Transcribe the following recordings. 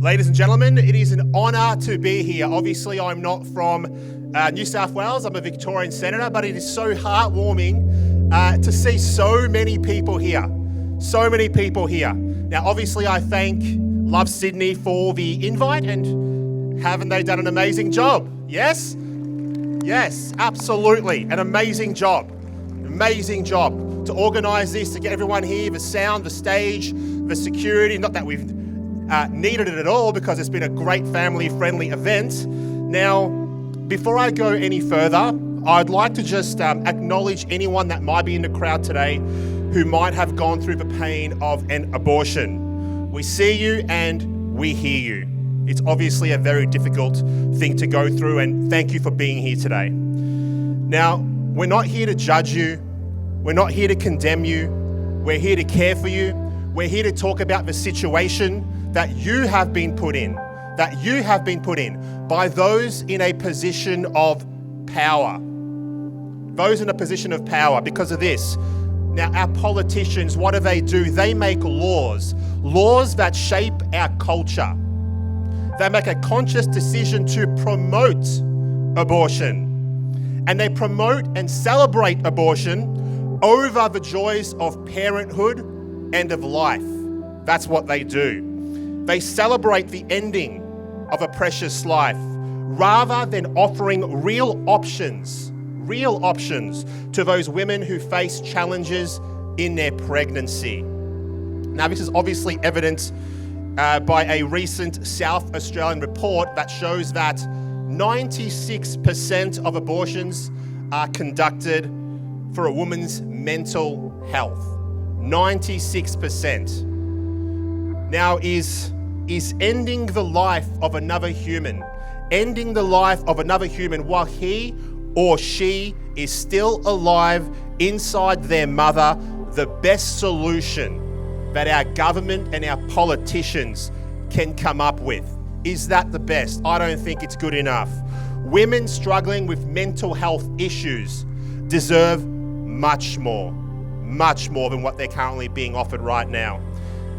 Ladies and gentlemen, it is an honour to be here. Obviously, I'm not from New South Wales. I'm a Victorian senator, but it is so heartwarming to see so many people here. So many people here. Now, obviously, I thank Love Sydney for the invite, and haven't they done an amazing job? Yes? Yes, absolutely. An amazing job. Amazing job to organise this, to get everyone here, the sound, the stage, the security. Not that we've needed it at all, because it's been a great family-friendly event. Now, before I go any further, I'd like to just acknowledge anyone that might be in the crowd today who might have gone through the pain of an abortion. We see you and we hear you. It's obviously a very difficult thing to go through, and thank you for being here today. Now, we're not here to judge you. We're not here to condemn you. We're here to care for you. We're here to talk about the situation that you have been put in, by those in a position of power. Those in a position of power because of this. Now, our politicians, what do? They make laws that shape our culture. They make a conscious decision to promote abortion. And they promote and celebrate abortion over the joys of parenthood and of life. That's what they do. They celebrate the ending of a precious life rather than offering real options to those women who face challenges in their pregnancy. Now, this is obviously evidenced by a recent South Australian report that shows that 96% of abortions are conducted for a woman's mental health. 96%. Now, is ending the life of another human while he or she is still alive inside their mother the best solution that our government and our politicians can come up with? Is that the best? I don't think it's good enough. Women struggling with mental health issues deserve much more than what they're currently being offered right now.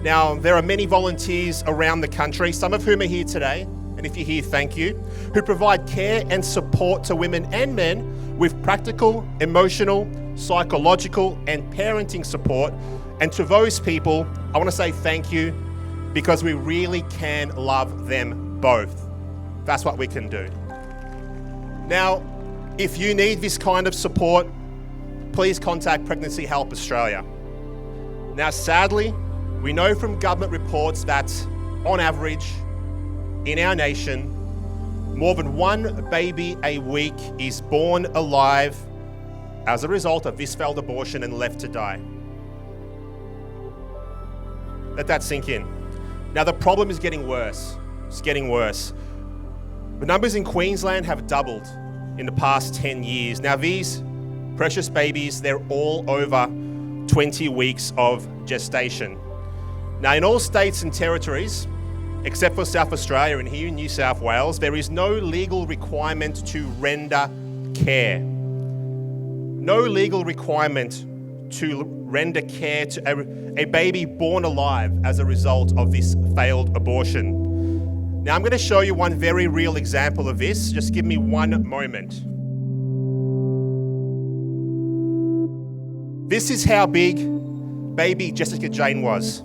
Now, there are many volunteers around the country, some of whom are here today, and if you're here, thank you, who provide care and support to women and men with practical, emotional, psychological, and parenting support. And to those people, I want to say thank you, because we really can love them both. That's what we can do. Now, if you need this kind of support, please contact Pregnancy Help Australia. Now, sadly, we know from government reports that, on average, in our nation, more than one baby a week is born alive as a result of this failed abortion and left to die. Let that sink in. Now, the problem is getting worse. It's getting worse. The numbers in Queensland have doubled in the past 10 years. Now, these precious babies, they're all over 20 weeks of gestation. Now, in all states and territories, except for South Australia and here in New South Wales, there is no legal requirement to render care. No legal requirement to render care to a baby born alive as a result of this failed abortion. Now, I'm going to show you one very real example of this. Just give me one moment. This is how big baby Jessica Jane was.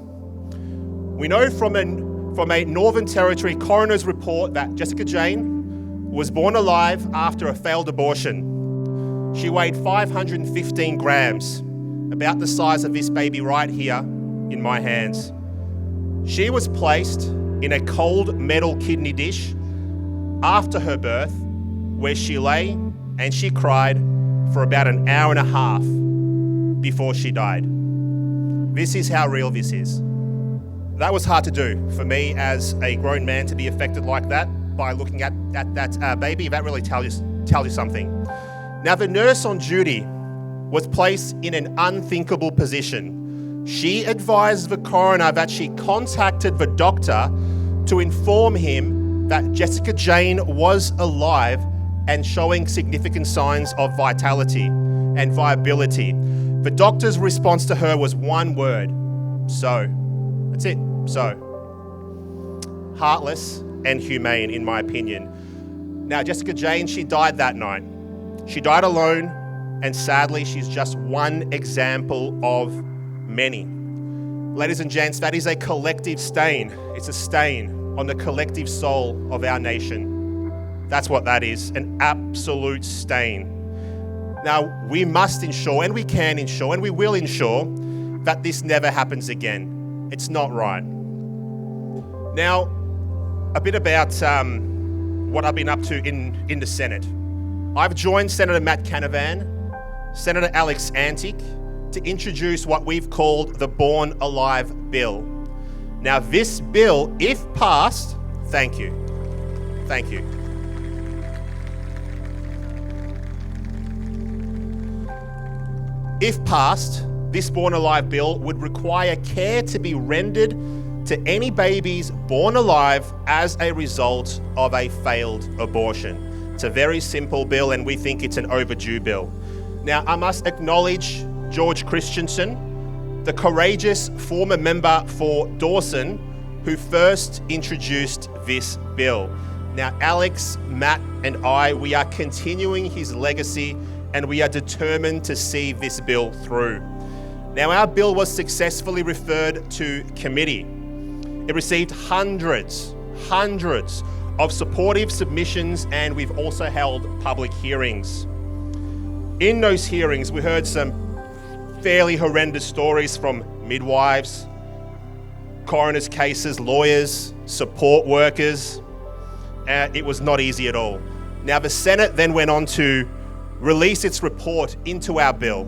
We know from a Northern Territory coroner's report that Jessica Jane was born alive after a failed abortion. She weighed 515 grams, about the size of this baby right here in my hands. She was placed in a cold metal kidney dish after her birth, where she lay and she cried for about an hour and a half before she died. This is how real this is. That was hard to do for me as a grown man, to be affected like that by looking at that baby. That really tells you something. Now, the nurse on duty was placed in an unthinkable position. She advised the coroner that she contacted the doctor to inform him that Jessica Jane was alive and showing significant signs of vitality and viability. The doctor's response to her was one word: so. That's it. So, heartless, and humane, in my opinion. Now, Jessica Jane, she died that night. She died alone, and sadly, she's just one example of many. Ladies and gents, that is a collective stain. It's a stain on the collective soul of our nation. That's what that is, an absolute stain. Now, we must ensure, and we can ensure, and we will ensure that this never happens again. It's not right. Now, a bit about what I've been up to in the Senate. I've joined Senator Matt Canavan, Senator Alex Antic, to introduce what we've called the Born Alive Bill. Now, this bill, if passed, thank you. If passed, this Born Alive Bill would require care to be rendered to any babies born alive as a result of a failed abortion. It's a very simple bill, and we think it's an overdue bill. Now, I must acknowledge George Christensen, the courageous former member for Dawson, who first introduced this bill. Now, Alex, Matt, and I, we are continuing his legacy, and we are determined to see this bill through. Now, our bill was successfully referred to committee. It received hundreds of supportive submissions, and we've also held public hearings. In those hearings, we heard some fairly horrendous stories from midwives, coroners' cases, lawyers, support workers. It was not easy at all. Now, the Senate then went on to release its report into our bill,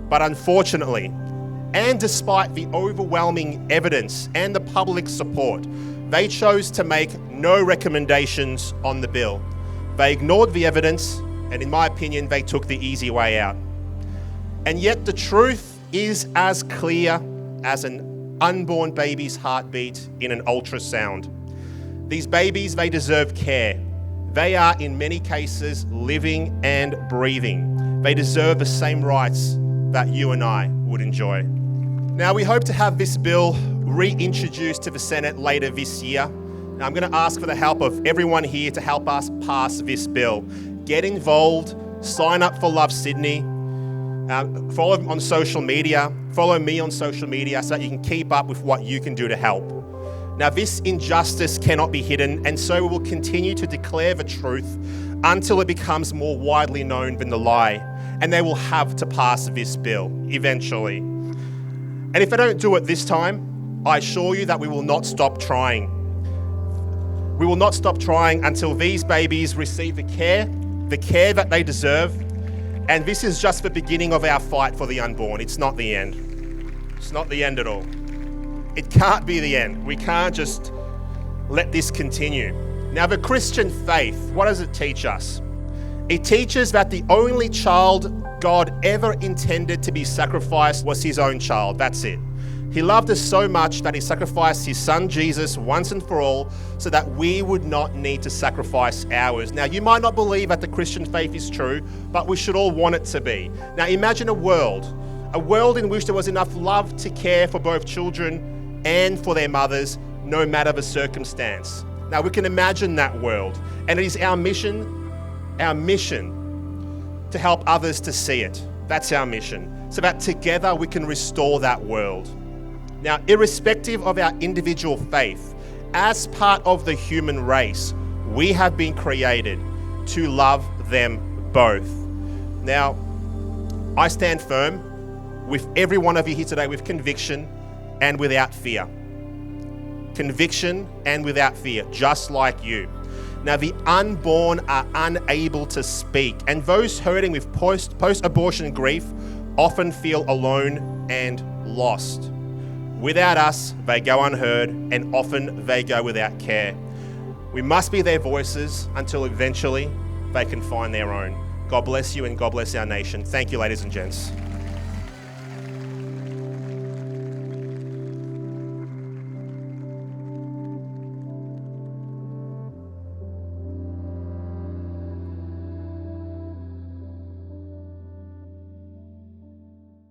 but unfortunately, and despite the overwhelming evidence and the public support, they chose to make no recommendations on the bill. They ignored the evidence, and in my opinion, they took the easy way out. And yet the truth is as clear as an unborn baby's heartbeat in an ultrasound. These babies, they deserve care. They are, in many cases, living and breathing. They deserve the same rights that you and I would enjoy. Now, we hope to have this bill reintroduced to the Senate later this year. Now, I'm going to ask for the help of everyone here to help us pass this bill. Get involved, sign up for Love Sydney, follow on social media, follow me on social media so that you can keep up with what you can do to help. Now, this injustice cannot be hidden, and so we will continue to declare the truth until it becomes more widely known than the lie, and they will have to pass this bill eventually. And if they don't do it this time, I assure you that we will not stop trying. We will not stop trying until these babies receive the care that they deserve, and this is just the beginning of our fight for the unborn. It's not the end. It's not the end at all. It can't be the end. We can't just let this continue. Now, the Christian faith, what does it teach us? It teaches that the only child God ever intended to be sacrificed was his own child. That's it. He loved us so much that he sacrificed his son Jesus once and for all so that we would not need to sacrifice ours. Now, you might not believe that the Christian faith is true, but we should all want it to be. Now, imagine a world in which there was enough love to care for both children and for their mothers, no matter the circumstance. Now, we can imagine that world, and it is our mission to help others to see it. That's our mission, so that together we can restore that world. Now, irrespective of our individual faith, as part of the human race, we have been created to love them both. Now, I stand firm with every one of you here today with conviction and without fear. Conviction and without fear, just like you. Now, the unborn are unable to speak, and those hurting with post-abortion grief often feel alone and lost. Without us, they go unheard, and often they go without care. We must be their voices until eventually they can find their own. God bless you, and God bless our nation. Thank you, ladies and gents.